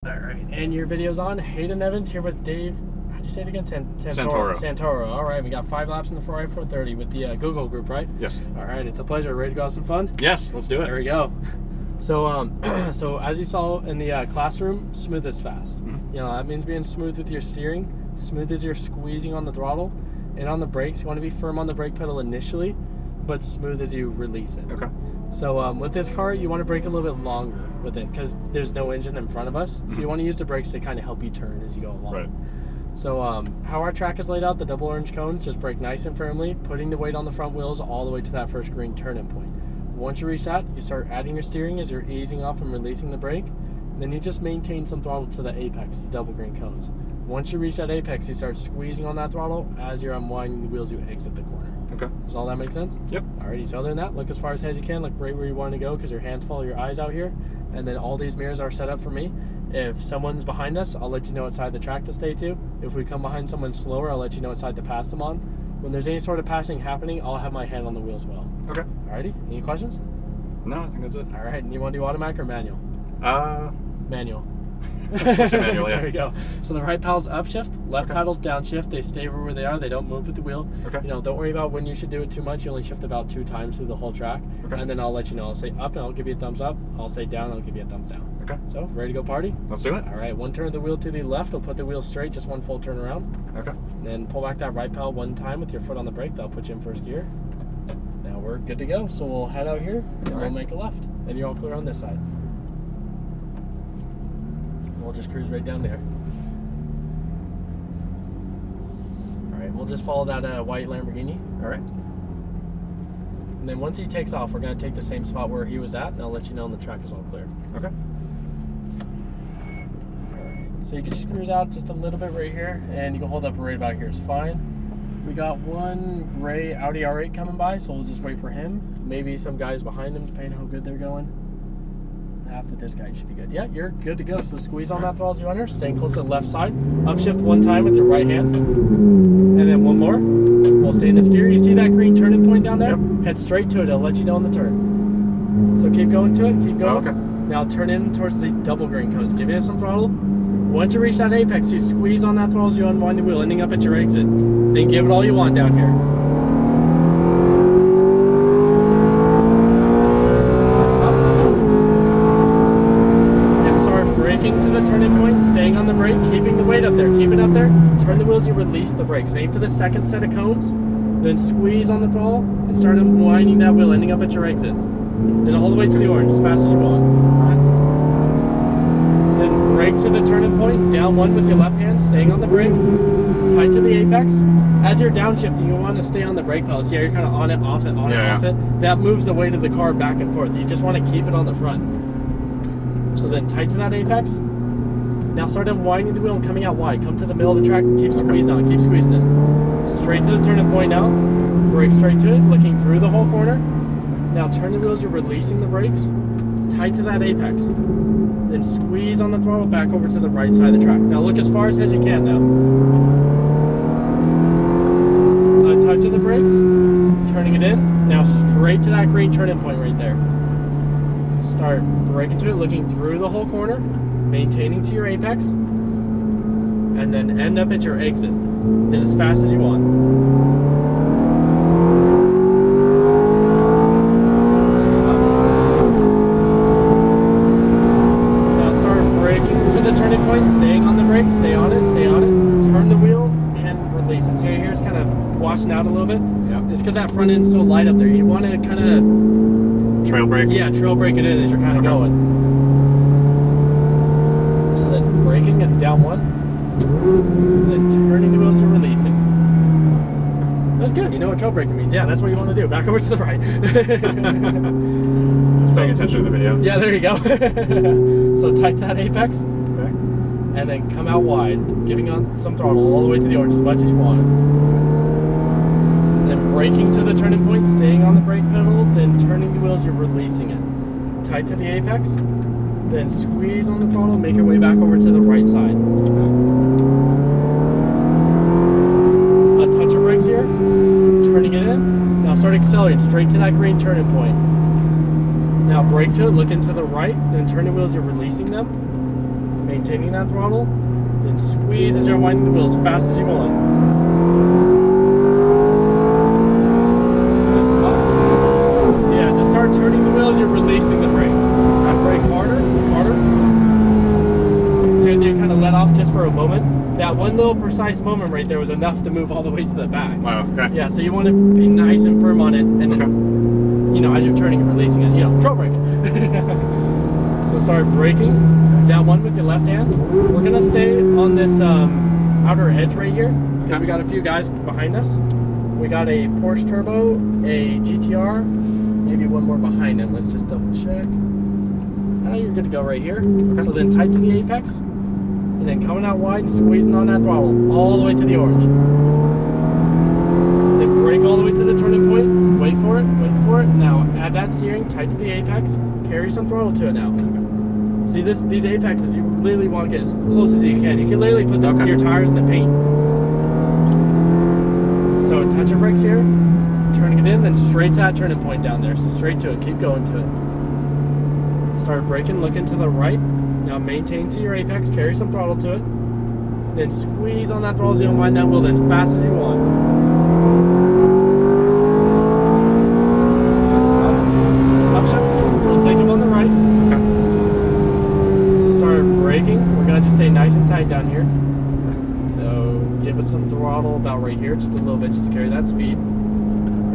All right, and your video's on. Hayden Evans here with Dave. How'd you say it again? Santoro. Santoro. All right, we got 5 laps in the Ferrari F430 with the Google group, right? Yes. All right, it's a pleasure. Ready to go have some fun? Yes, let's do it. There we go. So, so as you saw in the classroom, smooth is fast. Mm-hmm. You know, that means being smooth with your steering, smooth as you're squeezing on the throttle, and on the brakes. You want to be firm on the brake pedal initially, but smooth as you release it. Okay. So with this car, you want to brake a little bit longer with it because there's no engine in front of us. Mm-hmm. So you want to use the brakes to kind of help you turn as you go along. Right. So how our track is laid out, the double orange cones, just brake nice and firmly, putting the weight on the front wheels all the way to that first green turning point. Once you reach that, you start adding your steering as you're easing off and releasing the brake. Then you just maintain some throttle to the apex, the double green cones. Once you reach that apex, you start squeezing on that throttle. As you're unwinding the wheels, you exit the corner. Okay. Does all that make sense? Yep. Alrighty, so other than that, look as far as you can, look right where you want to go because your hands follow your eyes out here. And then all these mirrors are set up for me. If someone's behind us, I'll let you know what side of the track to stay to. If we come behind someone slower, I'll let you know what side to pass them on. When there's any sort of passing happening, I'll have my hand on the wheel as well. Okay. Alrighty, any questions? No, I think that's it. Alright, and you want to do automatic or manual? Manual. Let's do manual, yeah. There you go. So the right pedal's upshift, left Okay. pedal's downshift. They stay where they are. They don't move with the wheel. Okay. You know, don't worry about when you should do it too much. You only shift about 2 times through the whole track. Okay. And then I'll let you know. I'll say up and I'll give you a thumbs up. I'll say down and I'll give you a thumbs down. Okay. So, ready to go party? Let's do it. All right, 1 turn of the wheel to the left. We'll put the wheel straight, just 1 full turn around. Okay. And then pull back that right pedal 1 time with your foot on the brake. That'll put you in first gear. Now we're good to go. So we'll head out here and we'll make a left. And you're all clear on this side. We'll just cruise right down there. All right, we'll just follow that white Lamborghini. All right. And then once he takes off, we're going to take the same spot where he was at, and I'll let you know when the track is all clear. Okay. All right. So you can just cruise out just a little bit right here, and you can hold up right about here. It's fine. We got one gray Audi R8 coming by, so we'll just wait for him. Maybe some guys behind him, depending on how good they're going. After this guy should be good. Yeah, you're good to go. So squeeze on that throttle as you enter, staying close to the left side. Upshift 1 time with your right hand. And then 1 more. We'll stay in this gear. You see that green turning point down there? Yep. Head straight to it. It'll let you know on the turn. So keep going to it. Keep going. Okay. Now turn in towards the double green cones. Give it some throttle. Once you reach that apex, you squeeze on that throttle as you unwind the wheel, ending up at your exit. Then give it all you want down here. Braking to the turning point, staying on the brake, keeping the weight up there, keep it up there. Turn the wheels, you release the brakes. Aim for the second set of cones, then squeeze on the throttle and start unwinding that wheel, ending up at your exit. Then all the way to the orange, as fast as you want. Then brake to the turning point, down 1 with your left hand, staying on the brake, tight to the apex. As you're downshifting, you want to stay on the brake pedal. So yeah, you're kind of on it, off it, on it, off it. That moves the weight of the car back and forth. You just want to keep it on the front. So then tight to that apex. Now start unwinding the wheel and coming out wide. Come to the middle of the track and keep squeezing on. Keep squeezing it. Straight to the turning point now. Brake straight to it, looking through the whole corner. Now turn the wheels, you're releasing the brakes. Tight to that apex. Then squeeze on the throttle back over to the right side of the track. Now look as far as you can now. A touch of the brakes. Turning it in. Now straight to that green turning point right there. Start braking to it, looking through the whole corner, maintaining to your apex, and then end up at your exit. And as fast as you want. Now start braking to the turning point, staying on the brake, stay on it, turn the wheel, and release it. So here it's kind of washing out a little bit. Yeah. It's because that front end's so light up there. You want to kind of Trail brake? yeah, trail brake it in as you're kind of going. So then braking and down 1. Then turning the wheels and releasing. That's good. You know what trail braking means. Yeah, that's what you want to do. Back over to the right. Paying attention to the video. Yeah, there you go. So tight to that apex. Okay. And then come out wide, giving on some throttle all the way to the orange as much as you want. Then braking to the turning point, staying on the brake pedal, then turning the wheels, you're releasing it. Tight to the apex, then squeeze on the throttle, make your way back over to the right side. A touch of brakes here, turning it in. Now start accelerating straight to that green turning point. Now brake to it, look into the right, then turn the wheels, you're releasing them. maintaining that throttle, then squeeze as you're unwinding the wheel as fast as you want. So yeah, just start turning the wheels, you're releasing the brakes. So brake harder, harder. So you kind of let off just for a moment. That one little precise moment right there was enough to move all the way to the back. Wow, okay. Yeah, so you want to be nice and firm on it, and then, you know, as you're turning and releasing it, you know, trail brake it. So start braking, down one with your left hand. We're gonna stay on this outer edge right here, because we got a few guys behind us. We got a Porsche Turbo, a GTR, maybe one more behind him. Let's just double check. You're good to go right here. So then tight to the apex, and then coming out wide and squeezing on that throttle all the way to the orange. Then brake all the way to the turning point. Wait for it, wait for it. Now add that steering tight to the apex. Carry some throttle to it now. See, these apexes, you literally want to get as close as you can. You can literally put your tires in the paint. So touch your brakes here, turning it in, then straight to that turning point down there. So straight to it, keep going to it. Start braking, looking to the right. Now maintain to your apex, carry some throttle to it. Then squeeze on that throttle as you unwind that wheel as fast as you want. Upshift, we'll take them on the right. So start braking. We're gonna just stay nice and tight down here. So give it some throttle about right here, just a little bit, just to carry that speed.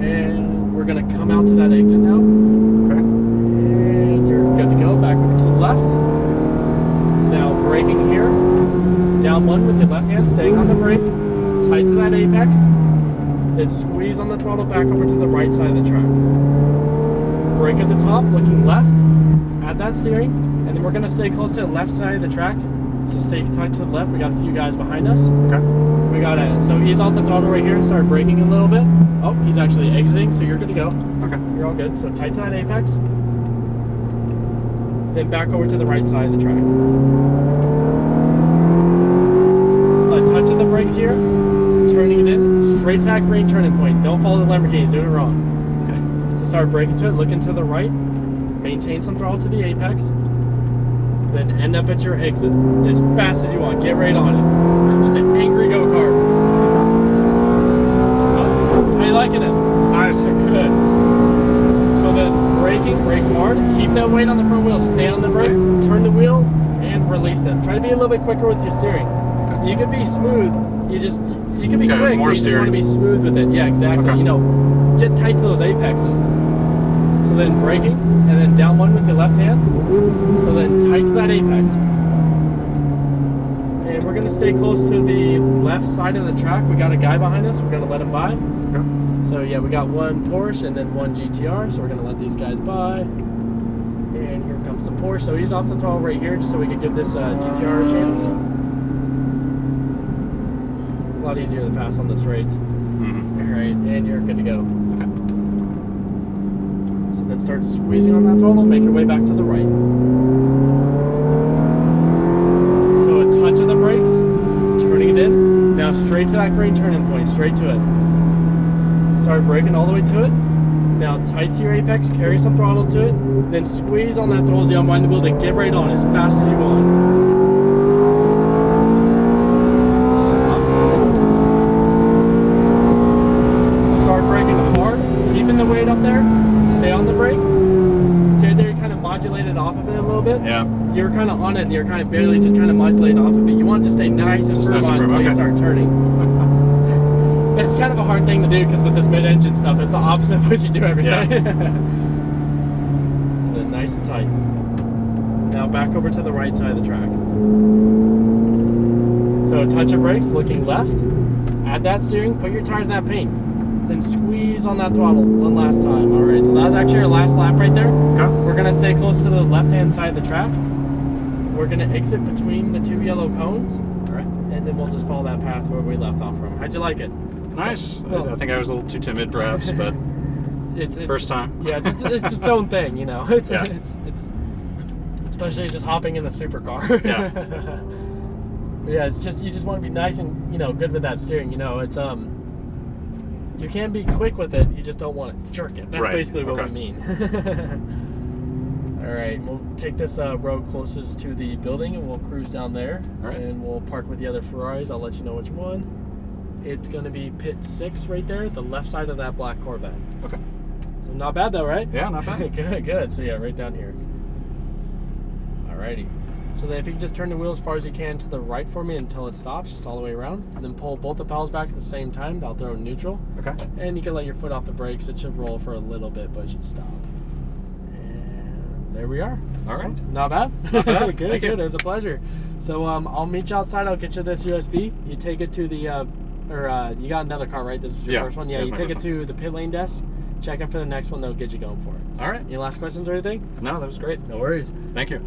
And we're gonna come out to that exit now. And you're good to go, back over to the left. Now braking here, down one with your left hand, staying on the brake, tight to that apex, then squeeze on the throttle back over to the right side of the track. Brake at the top, looking left, add that steering, and then we're gonna stay close to the left side of the track, so stay tight to the left. We got a few guys behind us. We got it. So ease off the throttle right here and start braking a little bit. Oh, he's actually exiting, so you're good to go. You're all good, so tight to that apex. Then back over to the right side of the track. A touch of the brakes here, turning it in, straight to that green turning point. Don't follow the Lamborghinis, doing it wrong. So start braking to it, looking to the right, maintain some throttle to the apex, then end up at your exit as fast as you want. Get right on it. Just an angry go-kart. How you liking it? It's nice. Good. So then braking, brake hard, keep that weight on the front wheel, stay on the brake, turn the wheel, and release them. Try to be a little bit quicker with your steering. You can be smooth, you can be quick, more but you just want to be smooth with it. Yeah, exactly. You know, get tight to those apexes. So then braking, and then down one with your left hand. So then tight to that apex. And we're going to stay close to the left side of the track. We got a guy behind us, we're going to let him by. So yeah, we got one Porsche and then one GTR, so we're going to let these guys by. And here comes the Porsche. So he's off the throttle right here, just so we can give this GTR a chance. A lot easier to pass on the straights. Alright, and you're good to go. So then start squeezing on that throttle, make your way back to the right. So a touch of the brakes, turning it in. Now straight to that green turning point, straight to it. Start braking all the way to it. Now tight to your apex, carry some throttle to it, then squeeze on that throttle as you unwind the wheel, then get right on as fast as you want. So start braking hard, keeping the weight up there, stay on the brake. See right there, you kind of modulated off of it a little bit. Yeah. You were kind of on it and you're kind of barely just kind of modulating off of it. You want it to stay nice and firm on until you start turning. It's kind of a hard thing to do because with this mid-engine stuff, it's the opposite of what you do every day. So then nice and tight. Now back over to the right side of the track. So a touch of brakes, looking left. Add that steering, put your tires in that paint. Then squeeze on that throttle one last time. All right, so that was actually our last lap right there. We're gonna stay close to the left-hand side of the track. We're gonna exit between the two yellow cones. All right, and then we'll just follow that path where we left off from. How'd you like it? Nice. Well, I think I was a little too timid, perhaps, but it's first time. Yeah, it's its own thing, you know. It's especially just hopping in a supercar. Yeah. Yeah, it's just you just want to be nice and good with that steering. You know, it's you can be quick with it. You just don't want to jerk it. That's basically what we mean. All right, we'll take this road closest to the building, and we'll cruise down there. All right. And we'll park with the other Ferraris. I'll let you know which one. It's going to be pit 6 right there, the left side of that black Corvette. Okay. So not bad though, right? Yeah, not bad. Good. So yeah, right down here. Alrighty. So then if you can just turn the wheel as far as you can to the right for me until it stops, just all the way around. And then pull both the pedals back at the same time. That'll throw it in neutral. Okay. And you can let your foot off the brakes. It should roll for a little bit, but it should stop. And there we are. All right. Not bad. Not bad. Good. Thank you. It was a pleasure. So I'll meet you outside. I'll get you this USB. You take it to the, you got another car, right? This was your first one? Yeah, that's you my take it first to the pit lane desk. Check in for the next one. They'll get you going for it. All right. Any last questions or anything? No, that was great. No worries. Thank you.